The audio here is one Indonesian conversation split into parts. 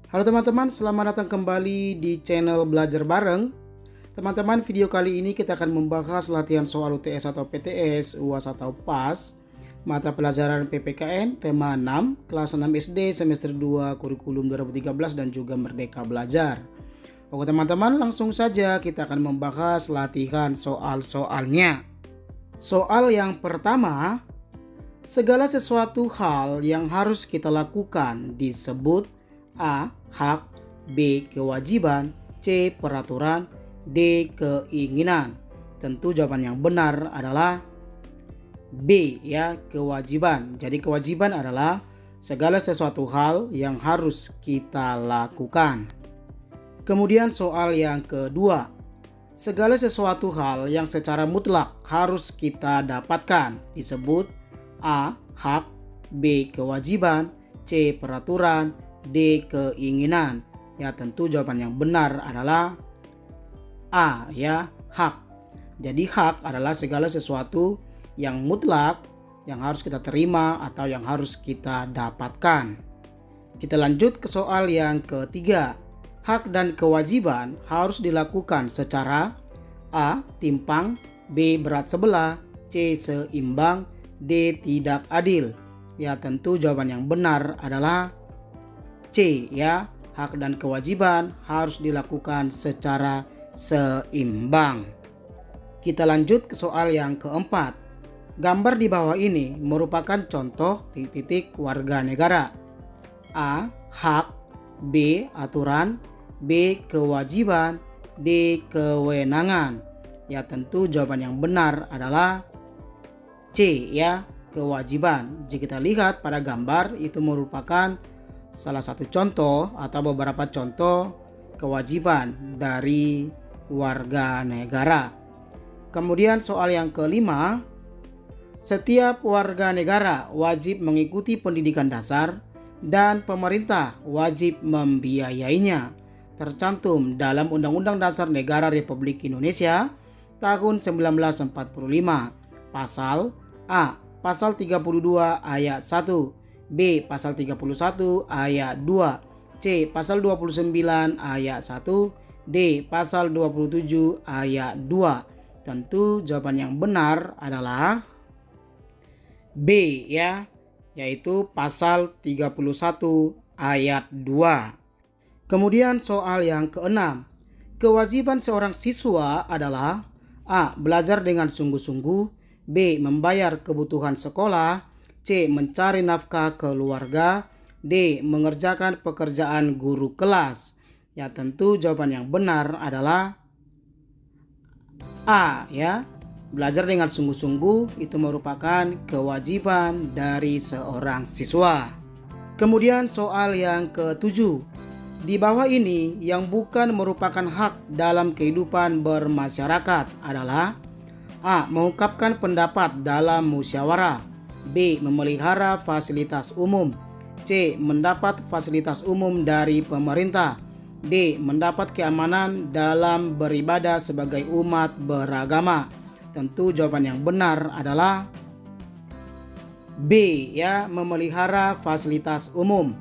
Halo teman-teman, selamat datang kembali di channel Belajar Bareng. Teman-teman, video kali ini kita akan membahas latihan soal UTS atau PTS, UAS atau PAS, mata pelajaran PPKN, tema 6, kelas 6 SD, semester 2, kurikulum 2013 dan juga Merdeka Belajar. Oke teman-teman, langsung saja kita akan membahas latihan soal-soalnya. Soal yang pertama, segala sesuatu hal yang harus kita lakukan disebut A. Hak, B. Kewajiban, C. Peraturan, D. Keinginan. Tentu jawaban yang benar adalah B, ya, kewajiban. Jadi kewajiban adalah segala sesuatu hal yang harus kita lakukan. Kemudian soal yang kedua, segala sesuatu hal yang secara mutlak harus kita dapatkan disebut A. Hak, B. Kewajiban, C. Peraturan, D. Keinginan. Ya, tentu jawaban yang benar adalah A, ya, hak. Jadi hak adalah segala sesuatu yang mutlak yang harus kita terima atau yang harus kita dapatkan. Kita lanjut ke soal yang ketiga. Hak dan kewajiban harus dilakukan secara A. Timpang, B. Berat sebelah, C. Seimbang, D. Tidak adil. Ya, tentu jawaban yang benar adalah C, ya, hak dan kewajiban harus dilakukan secara seimbang. Kita lanjut ke soal yang keempat. Gambar di bawah ini merupakan contoh titik-titik warga negara. A. Hak, B. Aturan, B. Kewajiban, D. Kewenangan. Ya, tentu jawaban yang benar adalah C, ya, kewajiban. Jika kita lihat pada gambar itu merupakan salah satu contoh atau beberapa contoh kewajiban dari warga negara. Kemudian soal yang kelima, setiap warga negara wajib mengikuti pendidikan dasar dan pemerintah wajib membiayainya. Tercantum dalam Undang-Undang Dasar Negara Republik Indonesia tahun 1945. Pasal A. Pasal 32 ayat 1, B. Pasal 31 ayat 2, C. Pasal 29 ayat 1, D. Pasal 27 ayat 2. Tentu jawaban yang benar adalah B, ya, yaitu pasal 31 ayat 2. Kemudian soal yang keenam. Kewajiban seorang siswa adalah A. Belajar dengan sungguh-sungguh, B. Membayar kebutuhan sekolah, C. Mencari nafkah keluarga, D. Mengerjakan pekerjaan guru kelas. Ya, tentu jawaban yang benar adalah A, ya. Belajar dengan sungguh-sungguh itu merupakan kewajiban dari seorang siswa. Kemudian soal yang ketujuh. Di bawah ini yang bukan merupakan hak dalam kehidupan bermasyarakat adalah A. Mengungkapkan pendapat dalam musyawarah, B. Memelihara fasilitas umum, C. Mendapat fasilitas umum dari pemerintah, D. Mendapat keamanan dalam beribadah sebagai umat beragama. Tentu jawaban yang benar adalah B, ya, memelihara fasilitas umum.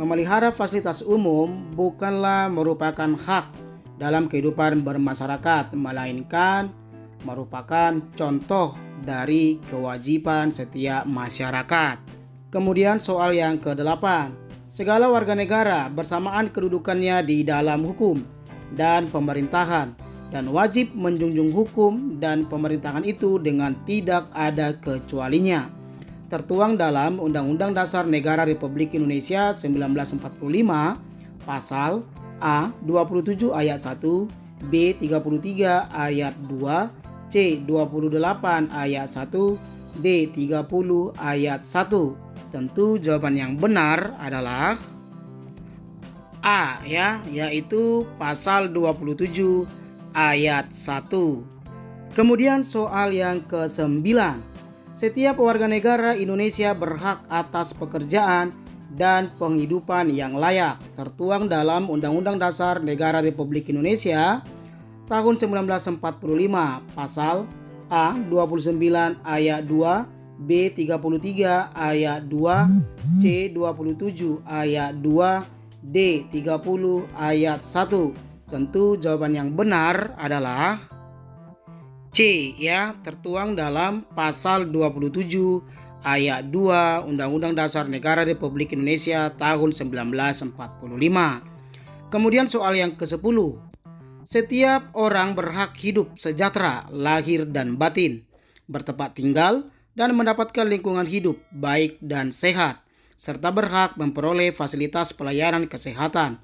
Memelihara fasilitas umum bukanlah merupakan hak dalam kehidupan bermasyarakat, melainkan merupakan contoh dari kewajiban setiap masyarakat. Kemudian soal yang ke-8. Segala warga negara bersamaan kedudukannya di dalam hukum dan pemerintahan dan wajib menjunjung hukum dan pemerintahan itu dengan tidak ada kecualinya. Tertuang dalam Undang-Undang Dasar Negara Republik Indonesia 1945, pasal A. 27 ayat 1, B. 33 ayat 2, C. 28 ayat 1, D. 30 ayat 1. Tentu jawaban yang benar adalah A, ya, yaitu pasal 27 ayat 1. Kemudian soal yang ke-9. Setiap warga negara Indonesia berhak atas pekerjaan dan penghidupan yang layak. Tertuang dalam Undang-Undang Dasar Negara Republik Indonesia tahun 1945, pasal A. 29 ayat 2, B. 33 ayat 2, C. 27 ayat 2, D. 30 ayat 1. Tentu jawaban yang benar adalah C ya, tertuang dalam pasal 27 ayat 2 Undang-Undang Dasar Negara Republik Indonesia tahun 1945. Kemudian soal yang ke-10. Setiap orang berhak hidup sejahtera lahir dan batin, bertempat tinggal dan mendapatkan lingkungan hidup baik dan sehat, serta berhak memperoleh fasilitas pelayanan kesehatan.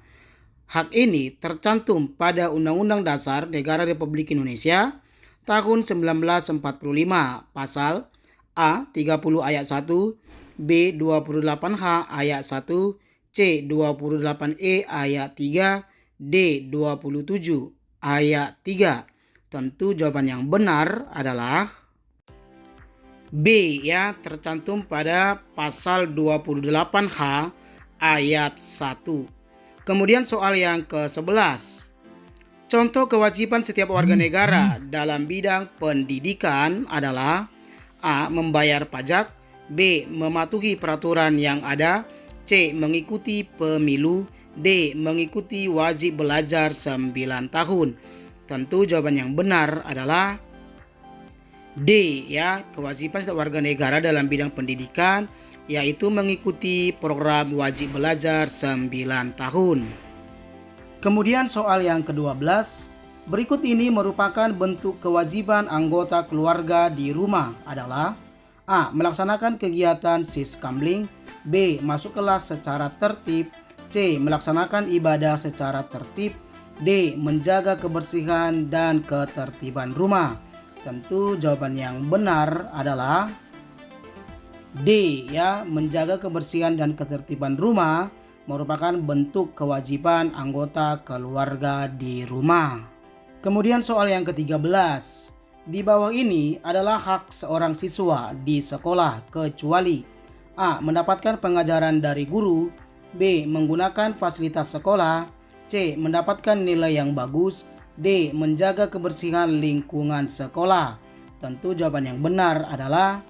Hak ini tercantum pada Undang-Undang Dasar Negara Republik Indonesia tahun 1945, pasal A 30 ayat 1, B 28H ayat 1, C 28E ayat 3, D 27 ayat 3. Tentu jawaban yang benar adalah B ya, tercantum pada pasal 28H ayat 1. Kemudian soal yang ke-11. Contoh kewajiban setiap warga negara dalam bidang pendidikan adalah A. Membayar pajak, B. Mematuhi peraturan yang ada, C. Mengikuti pemilu, D. Mengikuti wajib belajar 9 tahun. Tentu jawaban yang benar adalah D ya, kewajiban setiap warga negara dalam bidang pendidikan yaitu mengikuti program wajib belajar 9 tahun. Kemudian soal yang ke-12, berikut ini merupakan bentuk kewajiban anggota keluarga di rumah adalah A. Melaksanakan kegiatan siskamling, B. Masuk kelas secara tertib, C. Melaksanakan ibadah secara tertib, D. Menjaga kebersihan dan ketertiban rumah. Tentu jawaban yang benar adalah D ya, menjaga kebersihan dan ketertiban rumah merupakan bentuk kewajiban anggota keluarga di rumah. Kemudian soal yang ke-13. Di bawah ini adalah hak seorang siswa di sekolah kecuali A. Mendapatkan pengajaran dari guru, B. Menggunakan fasilitas sekolah, C. Mendapatkan nilai yang bagus, D. Menjaga kebersihan lingkungan sekolah. Tentu jawaban yang benar adalah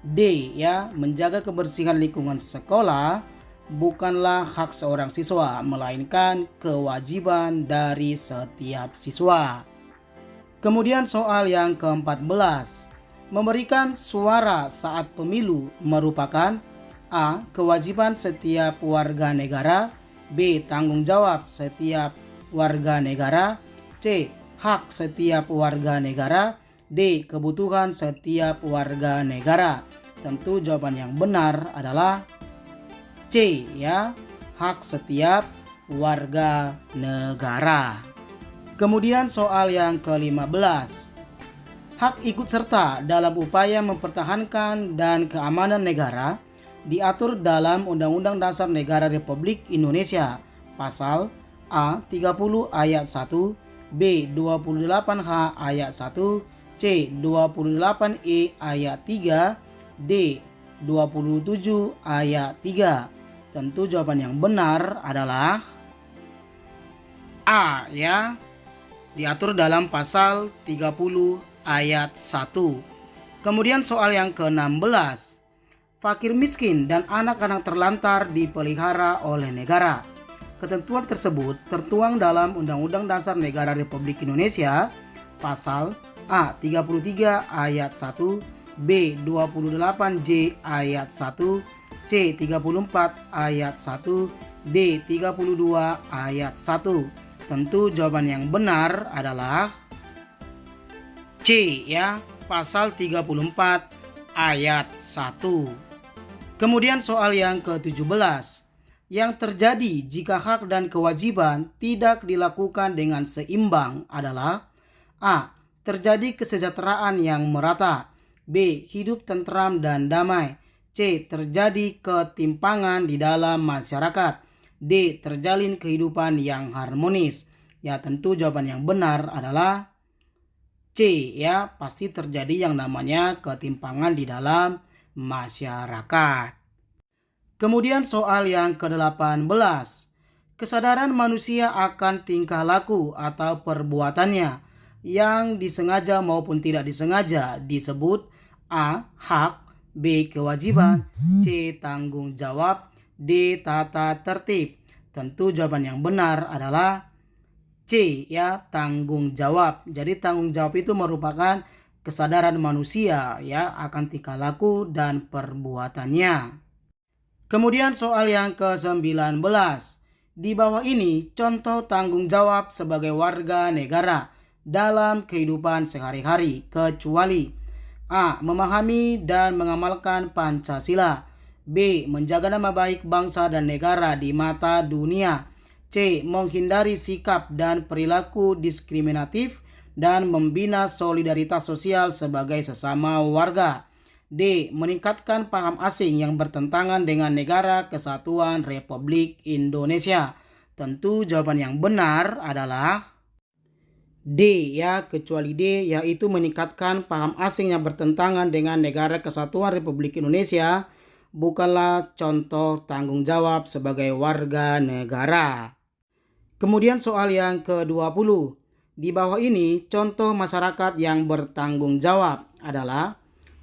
D ya, menjaga kebersihan lingkungan sekolah bukanlah hak seorang siswa, melainkan kewajiban dari setiap siswa. Kemudian soal yang ke-14. Memberikan suara saat pemilu merupakan A. Kewajiban setiap warga negara, B. Tanggung jawab setiap warga negara, C. Hak setiap warga negara, D. Kebutuhan setiap warga negara. Tentu jawaban yang benar adalah C ya, hak setiap warga negara. Kemudian soal yang ke-15. Hak ikut serta dalam upaya mempertahankan dan keamanan negara diatur dalam Undang-Undang Dasar Negara Republik Indonesia pasal A 30 ayat 1, B 28H ayat 1, C 28E ayat 3, D 27 ayat 3. Tentu jawaban yang benar adalah A ya, diatur dalam pasal 30 ayat 1. Kemudian soal yang ke-16. Fakir miskin dan anak-anak terlantar dipelihara oleh negara. Ketentuan tersebut tertuang dalam Undang-Undang Dasar Negara Republik Indonesia pasal A 33 ayat 1, B 28J ayat 1, C 34 ayat 1, D 32 ayat 1. Tentu jawaban yang benar adalah C ya, pasal 34 ayat 1. Kemudian soal yang ke-17. Yang terjadi jika hak dan kewajiban tidak dilakukan dengan seimbang adalah A. Terjadi kesejahteraan yang merata, B. Hidup tentram dan damai, C. Terjadi ketimpangan di dalam masyarakat, D. Terjalin kehidupan yang harmonis. Ya, tentu jawaban yang benar adalah C ya, pasti terjadi yang namanya ketimpangan di dalam masyarakat. Kemudian soal yang ke-18. Kesadaran manusia akan tingkah laku atau perbuatannya yang disengaja maupun tidak disengaja disebut A. Hak, B. Kewajiban, C. Tanggung jawab, D. Tata tertib. Tentu jawaban yang benar adalah C, ya, tanggung jawab. Jadi tanggung jawab itu merupakan kesadaran manusia, ya, akan tingkah laku dan perbuatannya. Kemudian soal yang ke-19. Di bawah ini contoh tanggung jawab sebagai warga negara dalam kehidupan sehari-hari, kecuali A. Memahami dan mengamalkan Pancasila. B. Menjaga nama baik bangsa dan negara di mata dunia. C. Menghindari sikap dan perilaku diskriminatif dan membina solidaritas sosial sebagai sesama warga. D. Meningkatkan paham asing yang bertentangan dengan Negara Kesatuan Republik Indonesia. Tentu jawaban yang benar adalah D, ya, kecuali D, yaitu meningkatkan paham asing yang bertentangan dengan Negara Kesatuan Republik Indonesia bukanlah contoh tanggung jawab sebagai warga negara. Kemudian soal yang ke-20. Di bawah ini contoh masyarakat yang bertanggung jawab adalah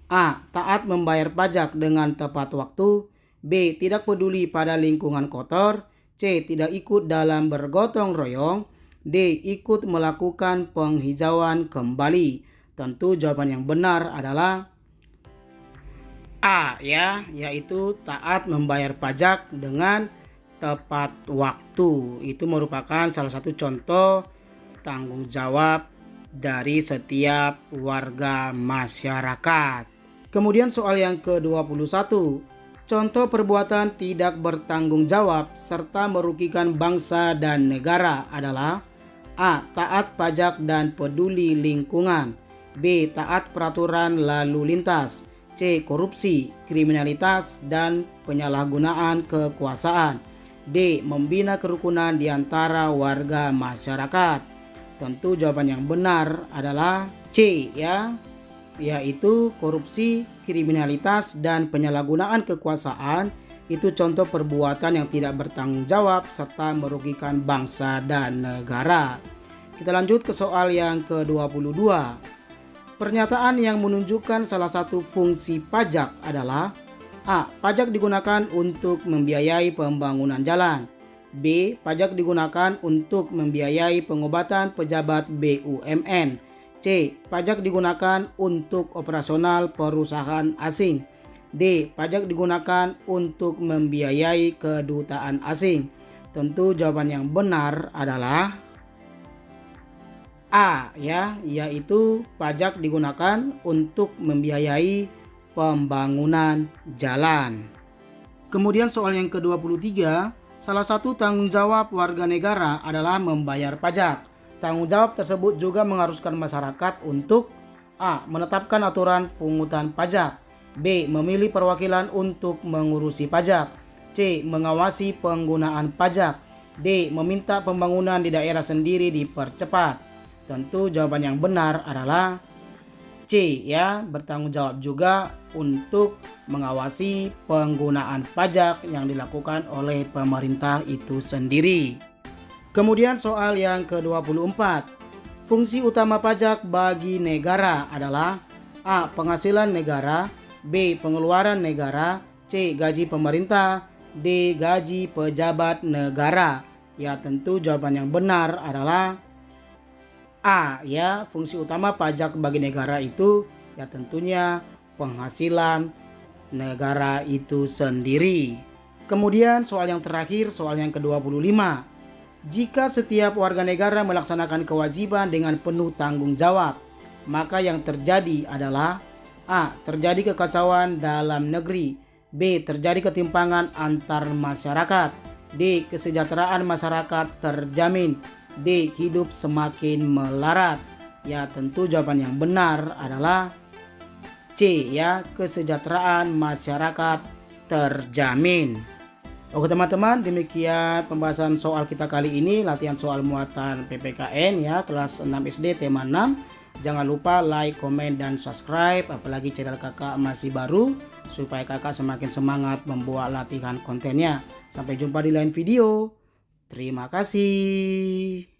A. Taat membayar pajak dengan tepat waktu. B. Tidak peduli pada lingkungan kotor. C. Tidak ikut dalam bergotong royong. D. Ikut melakukan penghijauan kembali. Tentu jawaban yang benar adalah A, ya, yaitu taat membayar pajak dengan tepat waktu. Itu merupakan salah satu contoh tanggung jawab dari setiap warga masyarakat. Kemudian soal yang ke-21. Contoh perbuatan tidak bertanggung jawab serta merugikan bangsa dan negara adalah A. Taat pajak dan peduli lingkungan. B. Taat peraturan lalu lintas. C. Korupsi, kriminalitas, dan penyalahgunaan kekuasaan. D. Membina kerukunan di antara warga masyarakat. Tentu jawaban yang benar adalah C, ya, yaitu korupsi, kriminalitas, dan penyalahgunaan kekuasaan. Itu contoh perbuatan yang tidak bertanggung jawab serta merugikan bangsa dan negara. Kita lanjut ke soal yang ke-22. Pernyataan yang menunjukkan salah satu fungsi pajak adalah A. Pajak digunakan untuk membiayai pembangunan jalan. B. Pajak digunakan untuk membiayai pengobatan pejabat BUMN. C. Pajak digunakan untuk operasional perusahaan asing. D. Pajak digunakan untuk membiayai kedutaan asing. Tentu jawaban yang benar adalah A, ya, yaitu pajak digunakan untuk membiayai pembangunan jalan. Kemudian soal yang ke-23, salah satu tanggung jawab warga negara adalah membayar pajak. Tanggung jawab tersebut juga mengharuskan masyarakat untuk A. Menetapkan aturan pungutan pajak. B. Memilih perwakilan untuk mengurusi pajak. C. Mengawasi penggunaan pajak. D. Meminta pembangunan di daerah sendiri dipercepat. Tentu jawaban yang benar adalah C, ya, bertanggung jawab juga untuk mengawasi penggunaan pajak yang dilakukan oleh pemerintah itu sendiri. Kemudian soal yang ke-24. Fungsi utama pajak bagi negara adalah A. Penghasilan negara. B. Pengeluaran negara. C. Gaji pemerintah. D. Gaji pejabat negara. Ya, tentu jawaban yang benar adalah A, ya, fungsi utama pajak bagi negara itu ya tentunya penghasilan negara itu sendiri. Kemudian soal yang terakhir, soal yang ke-25. Jika setiap warga negara melaksanakan kewajiban dengan penuh tanggung jawab, maka yang terjadi adalah A. Terjadi kekacauan dalam negeri. B. Terjadi ketimpangan antar masyarakat. D. Kesejahteraan masyarakat terjamin. D. Hidup semakin melarat. Ya, tentu jawaban yang benar adalah C, ya, kesejahteraan masyarakat terjamin. Oke teman-teman, demikian pembahasan soal kita kali ini, latihan soal muatan PPKN, ya, kelas 6 SD tema 6. Jangan lupa like, komen, dan subscribe, apalagi channel kakak masih baru, supaya kakak semakin semangat membuat latihan kontennya. Sampai jumpa di lain video. Terima kasih.